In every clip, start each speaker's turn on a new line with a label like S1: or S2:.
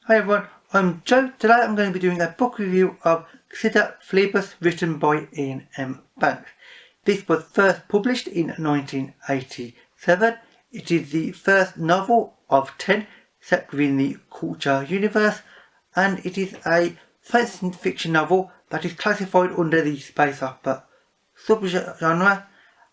S1: Hi everyone, I'm Joe. Today I'm going to be doing a book review of Consider Phlebas, written by Iain M. Banks. This was first published in 1987. It is the first novel of 10 set within the culture universe, and it is a science fiction novel that is classified under the space opera subgenre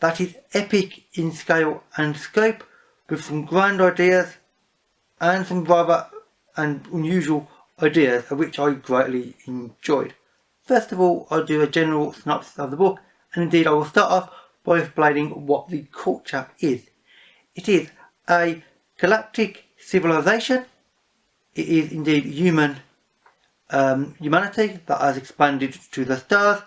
S1: that is epic in scale and scope, with some grand ideas and some rather and unusual ideas, which I greatly enjoyed. First of all, I'll do a general synopsis of the book, and indeed I will start off by explaining what the culture is. It is a galactic civilization. It is indeed humanity that has expanded to the stars.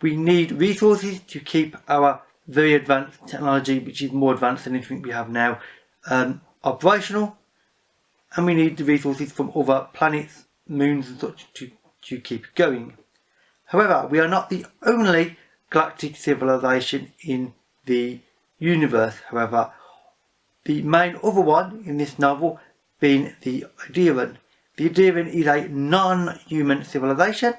S1: We need resources to keep our very advanced technology, which is more advanced than anything we have now, operational. And we need the resources from other planets, moons and such to keep going. However, we are not the only galactic civilization in the universe. However, the main other one in this novel being the Iain. The Iain is a non-human civilization.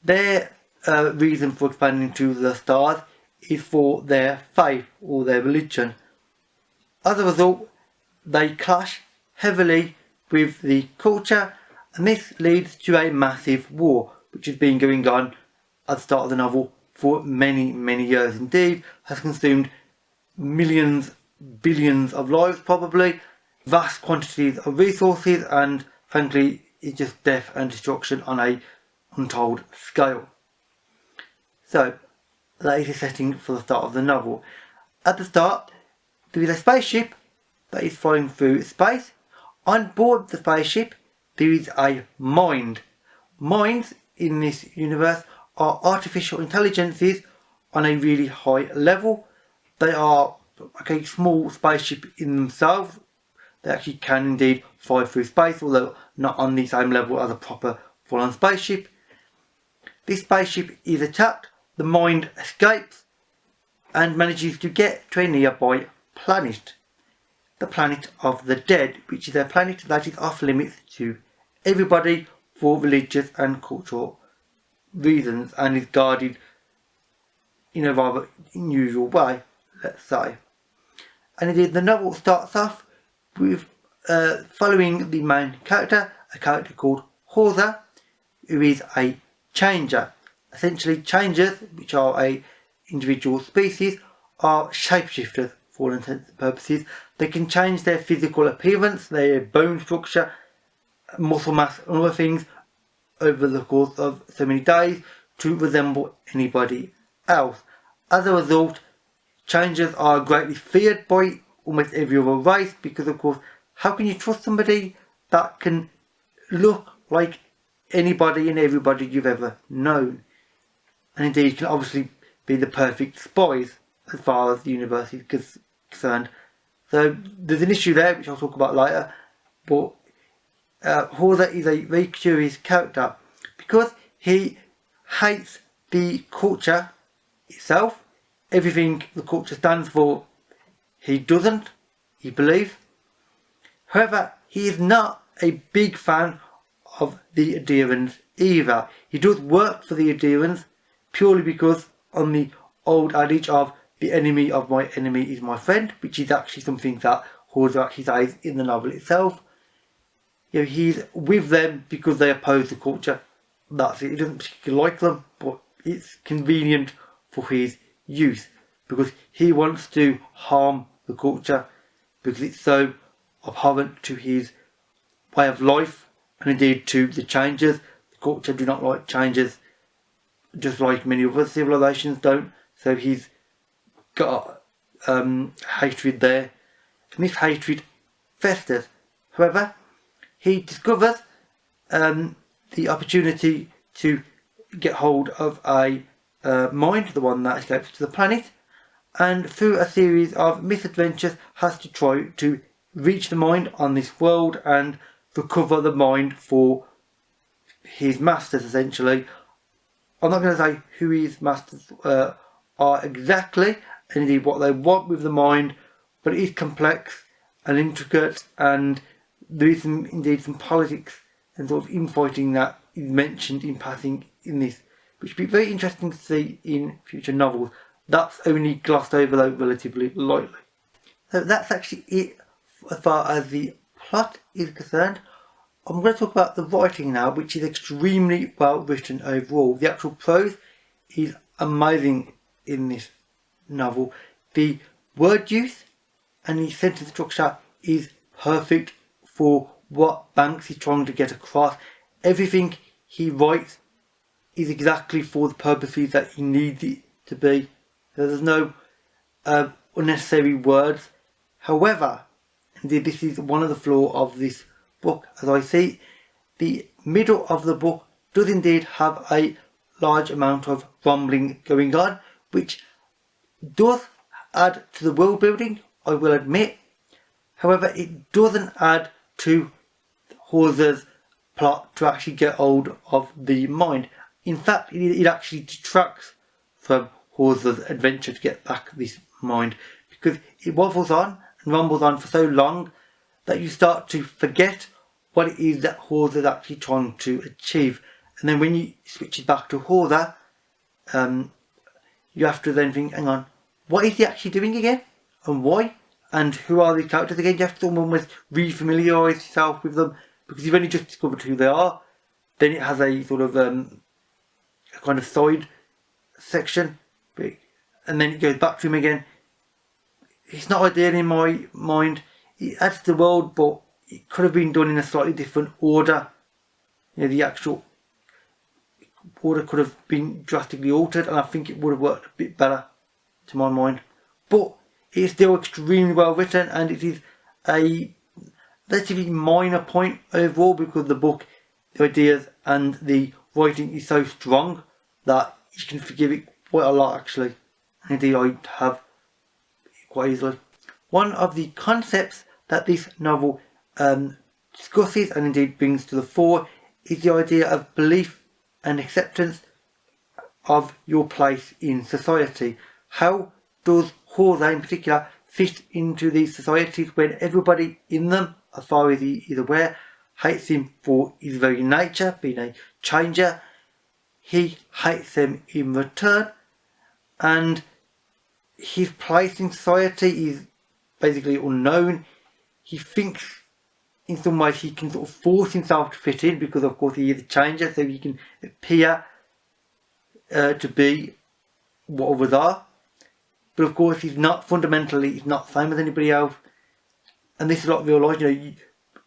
S1: Their reason for expanding to the stars is for their faith or their religion. As a result, they clash heavily with the culture, and this leads to a massive war which has been going on at the start of the novel for many years. Indeed, has consumed millions, billions of lives, probably vast quantities of resources, and frankly it's just death and destruction on a untold scale. So that is the setting for the start of the novel. At the start, there is a spaceship that is flying through space. On board the spaceship there is a mind. Minds in this universe are artificial intelligences on a really high level. They are like a small spaceship in themselves. They actually can indeed fly through space, although not on the same level as a proper full-on spaceship. This spaceship is attacked, the mind escapes and manages to get to a nearby planet. The planet of the dead, which is a planet that is off limits to everybody for religious and cultural reasons, and is guarded in a rather unusual way, let's say. And indeed the novel starts off with following the main character, a character called Horza, who is a changer. Essentially, changers, which are a individual species, are shapeshifters for all intents and purposes. They can change their physical appearance, their bone structure, muscle mass and other things over the course of so many days to resemble anybody else. As a result, changers are greatly feared by almost every other race, because of course, how can you trust somebody that can look like anybody and everybody you've ever known? And indeed can obviously be the perfect spies as far as the universe is concerned. So there's an issue there which I'll talk about later, but Horza is a very curious character because he hates the culture itself. Everything the culture stands for he doesn't, he believes. However, he is not a big fan of the Iains either. He does work for the Iains purely because on the old adage of the enemy of my enemy is my friend, which is actually something that Horza actually says in the novel itself. You know, he's with them because they oppose the culture. That's it. He doesn't particularly like them, but it's convenient for his use because he wants to harm the culture because it's so abhorrent to his way of life and indeed to the changers. The culture do not like changers, just like many other civilizations don't. So he's got hatred there, and this hatred festers. However, he discovers the opportunity to get hold of a mind, the one that escapes to the planet, and through a series of misadventures has to try to reach the mind on this world and recover the mind for his masters, essentially. I'm not going to say who his masters are exactly, and indeed what they want with the mind, but it is complex and intricate and there is indeed some politics and sort of infighting that is mentioned in passing in this, which would be very interesting to see in future novels. That's only glossed over though relatively lightly. So that's actually it as far as the plot is concerned. I'm going to talk about the writing now, which is extremely well written overall. The actual prose is amazing in this novel. The word use and the sentence structure is perfect for what Banks is trying to get across. Everything he writes is exactly for the purposes that he needs it to be. There's no unnecessary words. However, indeed this is one of the flaws of this book, as I see, the middle of the book does indeed have a large amount of rumbling going on, which does add to the world building, I will admit. However, it doesn't add to Hawser's plot to actually get hold of the mind. In fact, it actually detracts from Hawser's adventure to get back this mind, because it waffles on and rumbles on for so long that you start to forget what it is that Hawser is actually trying to achieve. And then when you switch it back to Hawser, you have to then think, hang on, what is he actually doing again? And why? And who are the characters again? You have to almost re-familiarise yourself with them, because you've only just discovered who they are. Then it has a sort of a kind of side section, and then it goes back to him again. It's not ideal in my mind. It adds to the world, but it could have been done in a slightly different order. You know, the actual order could have been drastically altered, and I think it would have worked a bit better to my mind. But it's still extremely well written, and it is a relatively minor point overall, because the book, the ideas and the writing is so strong that you can forgive it quite a lot actually. Indeed, I have quite easily. One of the concepts that this novel discusses and indeed brings to the fore is the idea of belief and acceptance of your place in society. How does Hawser in particular fit into these societies when everybody in them, as far as he is aware, hates him for his very nature, being a changer? He hates them in return, and his place in society is basically unknown. He thinks in some ways he can sort of force himself to fit in, because of course he is a changer, so he can appear to be what others are. But of course he's not fundamentally, he's not the same as anybody else. And this is like real life, you know,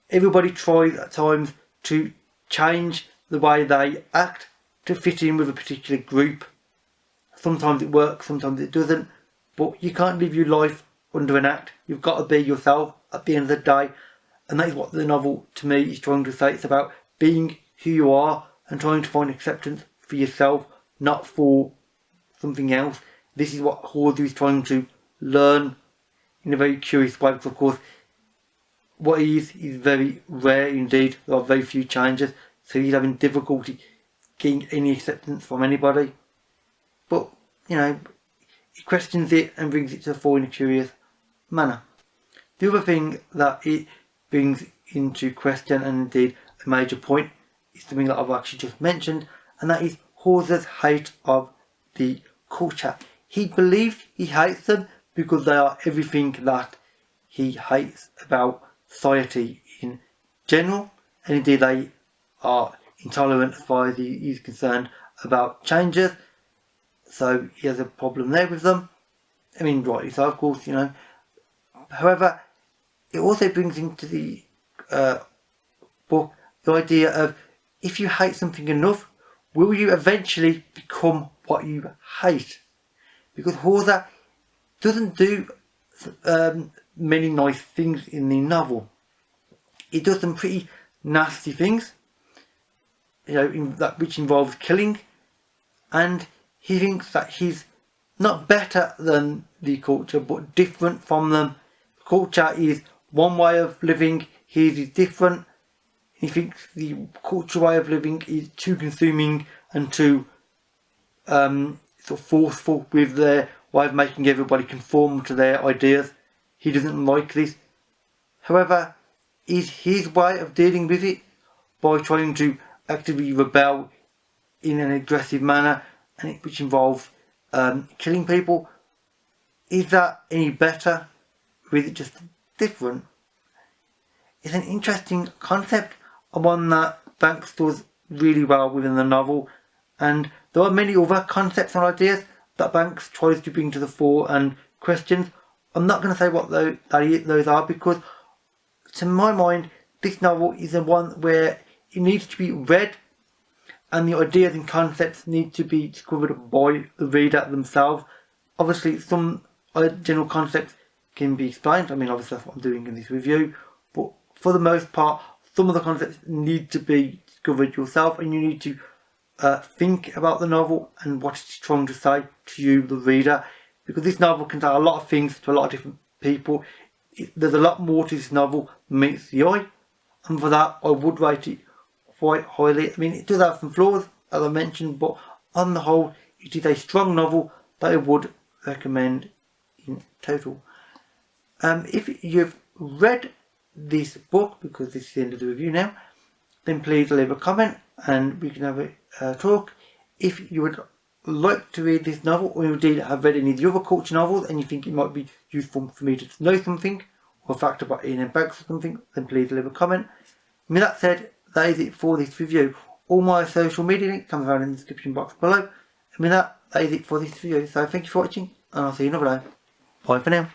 S1: everybody tries at times to change the way they act to fit in with a particular group. Sometimes it works, sometimes it doesn't, but you can't live your life under an act. You've got to be yourself at the end of the day, and that is what the novel to me is trying to say. It's about being who you are and trying to find acceptance for yourself, not for something else. This is what Hawser is trying to learn in a very curious way, because of course what he is very rare indeed. There are very few changes, so he's having difficulty getting any acceptance from anybody. But, you know, he questions it and brings it to the fore in a curious manner. The other thing that it brings into question, and indeed a major point, is something that I've actually just mentioned, and that is Hawser's hate of the culture. He believes he hates them because they are everything that he hates about society in general, and indeed they are intolerant as far as he is concerned about changes, so he has a problem there with them. I mean, rightly so, of course, you know. However, it also brings into the book the idea of, if you hate something enough, will you eventually become what you hate? Because Hawser doesn't do many nice things in the novel. He does some pretty nasty things, you know, which involves killing, and he thinks that he's not better than the culture, but different from them. Culture is one way of living, his is different. He thinks the cultural way of living is too consuming and too sort of forceful with their way of making everybody conform to their ideas. He doesn't like this. However, is his way of dealing with it by trying to actively rebel in an aggressive manner, and which involves killing people. Is that any better? Or is it just different? It's an interesting concept, and one that Banks does really well within the novel, and there are many other concepts and ideas that Banks tries to bring to the fore and questions. I'm not going to say what those are, because to my mind this novel is the one where it needs to be read and the ideas and concepts need to be discovered by the reader themselves. Obviously some general concepts can be explained, I mean obviously that's what I'm doing in this review, but for the most part some of the concepts need to be discovered yourself, and you need to think about the novel and what it's trying to say to you, the reader, because this novel can say a lot of things to a lot of different people. There's a lot more to this novel than meets the eye, and for that I would rate it quite highly. I mean, it does have some flaws as I mentioned, but on the whole it is a strong novel that I would recommend in total. If you've read this book, because this is the end of the review now, then please leave a comment and we can have a talk. If you would like to read this novel, or indeed have read any of the other culture novels and you think it might be useful for me to know something or a fact about Iain and Banks or something, then please leave a comment. With that said, that is it for this review. All my social media links can be found in the description box below. And with that is it for this review. So thank you for watching, and I'll see you another day. Bye for now.